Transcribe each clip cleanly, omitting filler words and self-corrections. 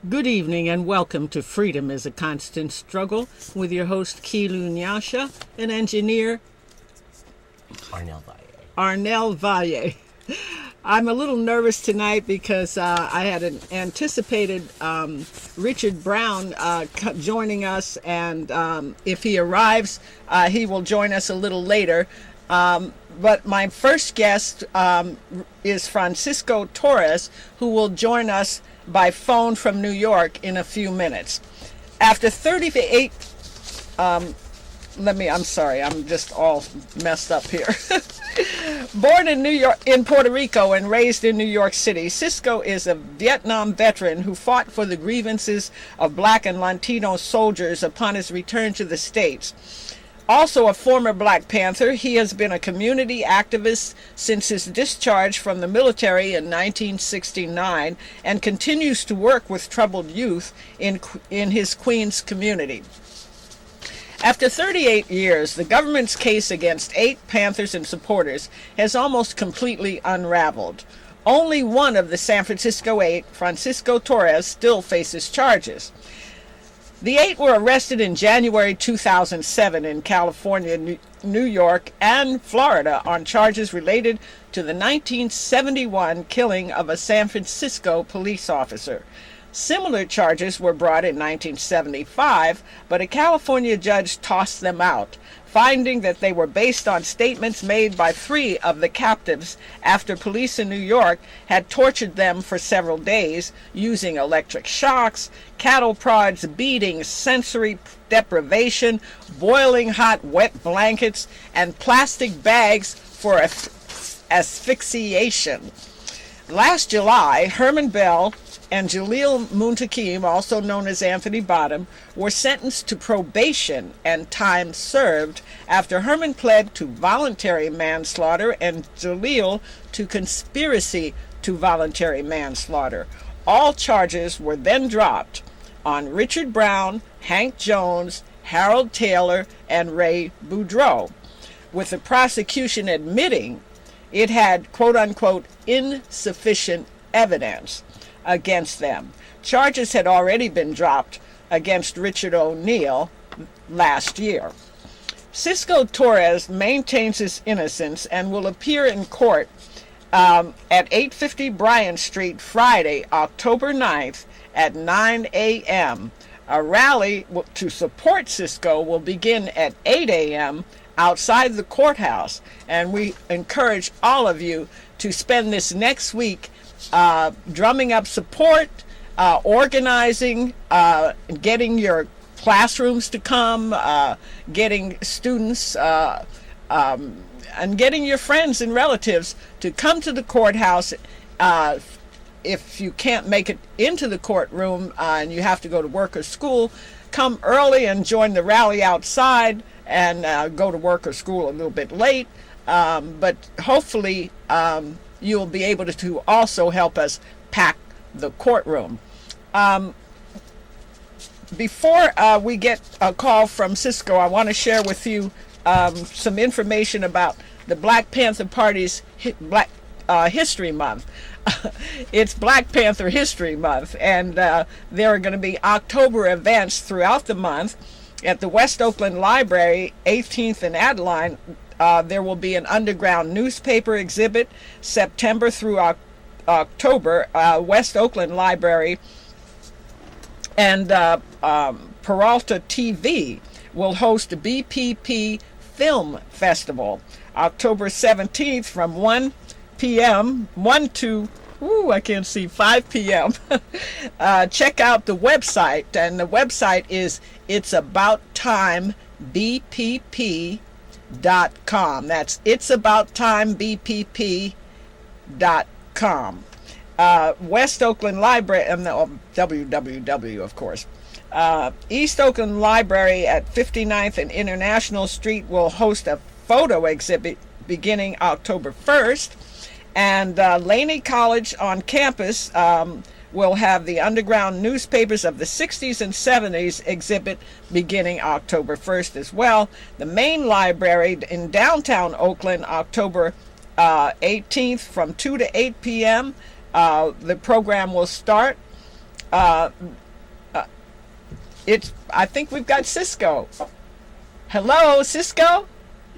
Good evening and welcome to Freedom is a Constant Struggle with your host Kilu Nyasha and engineer Arnell Valle. I'm a little nervous tonight because I had an anticipated Richard Brown joining us, and if he arrives, he will join us a little later. But my first guest is Francisco Torres, who will join us by phone from New York in a few minutes. After 38, I'm sorry, I'm just all messed up here. Born in Puerto Rico and raised in New York City, Cisco is a Vietnam veteran who fought for the grievances of Black and Latino soldiers upon his return to the States. Also a former Black Panther, he has been a community activist since his discharge from the military in 1969 and continues to work with troubled youth in his Queens community. After 38 years, the government's case against 8 Panthers and supporters has almost completely unraveled. Only one of the San Francisco 8, Francisco Torres, still faces charges. The 8 were arrested in January 2007 in California, New York, and Florida on charges related to the 1971 killing of a San Francisco police officer. Similar charges were brought in 1975, but a California judge tossed them out, finding that they were based on statements made by 3 of the captives after police in New York had tortured them for several days using electric shocks, cattle prods, beatings, sensory deprivation, boiling hot wet blankets, and plastic bags for asphyxiation. Last July, Herman Bell and Jaleel Muntakim, also known as Anthony Bottom, were sentenced to probation and time served after Herman pled to voluntary manslaughter and Jaleel to conspiracy to voluntary manslaughter. All charges were then dropped on Richard Brown, Hank Jones, Harold Taylor, and Ray Boudreaux, with the prosecution admitting it had, quote-unquote, insufficient evidence against them. Charges had already been dropped against Richard O'Neill last year. Cisco Torres maintains his innocence and will appear in court at 850 Bryant Street Friday, October 9th at 9 a.m. A rally to support Cisco will begin at 8 a.m. outside the courthouse, and we encourage all of you to spend this next week drumming up support, organizing, getting your classrooms to come, getting students, and getting your friends and relatives to come to the courthouse. If you can't make it into the courtroom and you have to go to work or school, come early and join the rally outside and go to work or school a little bit late. But hopefully you'll be able to also help us pack the courtroom. Before we get a call from Cisco, I want to share with you some information about the Black Panther Party's Black History Month. It's Black Panther History Month, and there are going to be October events throughout the month. At the West Oakland Library, 18th and Adeline, there will be an underground newspaper exhibit September through October. West Oakland Library and Peralta TV will host a BPP Film Festival October 17th from 1 to I can't see, 5 p.m. Check out the website, and the website is itsaboutttimebpp.com. That's itsaboutttimebpp.com. West Oakland Library, www, of course. East Oakland Library at 59th and International Street will host a photo exhibit beginning October 1st. And Laney College on campus will have the underground newspapers of the 60s and 70s exhibit beginning October 1st as well. The main library in downtown Oakland, October 18th from 2 to 8 p.m. The program will start. Uh, I think we've got Cisco. Hello, Cisco.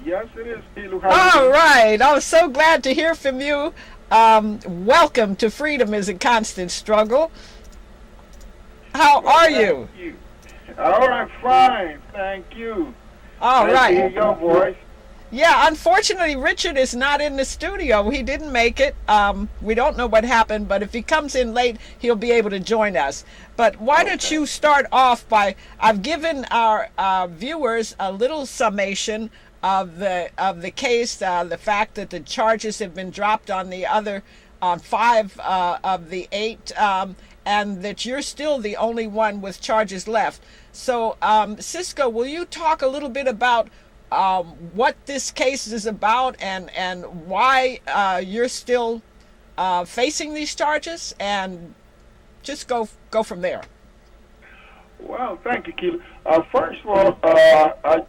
Yes, it is, Kilo. All right. I'm so glad to hear from you. Welcome to Freedom is a Constant Struggle. How are you? Thank you. All right, fine. Thank you. All Nice to hear right. your voice. Yeah, unfortunately, Richard is not in the studio. He didn't make it. We don't know what happened, but if he comes in late, he'll be able to join us. But why don't you start off by, I've given our viewers a little summation of the case, the fact that the charges have been dropped on the other, on 5 of the 8, and that you're still the only one with charges left. So, Cisco, will you talk a little bit about what this case is about and why you're still facing these charges, and just go from there. Well, thank you, Kilo. First of all,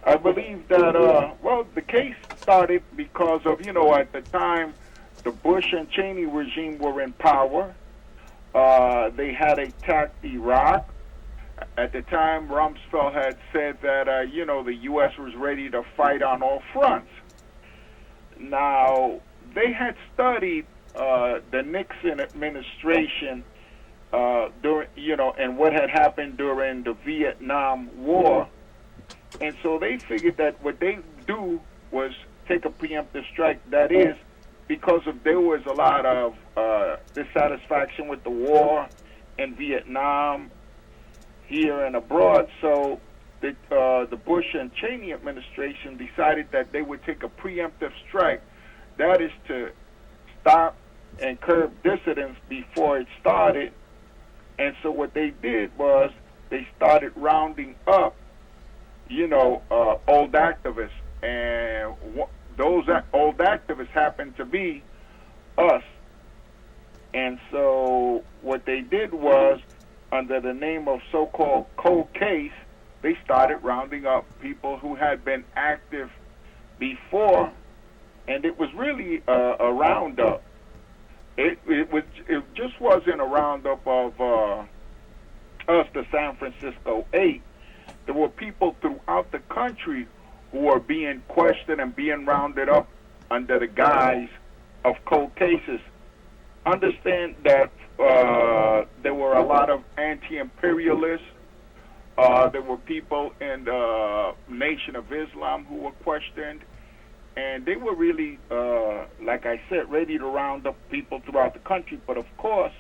I believe that, the case started because of, at the time, the Bush and Cheney regime were in power. They had attacked Iraq. At the time, Rumsfeld had said that, the U.S. was ready to fight on all fronts. Now, they had studied the Nixon administration during, and what had happened during the Vietnam War. And so they figured that what they do was take a preemptive strike. That is, because there was a lot of dissatisfaction with the war in Vietnam, here and abroad. So the Bush and Cheney administration decided that they would take a preemptive strike. That is to stop and curb dissidents before it started. And so what they did was they started rounding up, old activists. And those old activists happened to be us. And so what they did was, under the name of so-called cold case, they started rounding up people who had been active before, and it was really a roundup. It just wasn't a roundup of us, the San Francisco 8. There were people throughout the country who were being questioned and being rounded up under the guise of cold cases. Understand that there were a lot of anti-imperialists. There were people in the Nation of Islam who were questioned. And they were really, like I said, ready to round up people throughout the country. But, of course,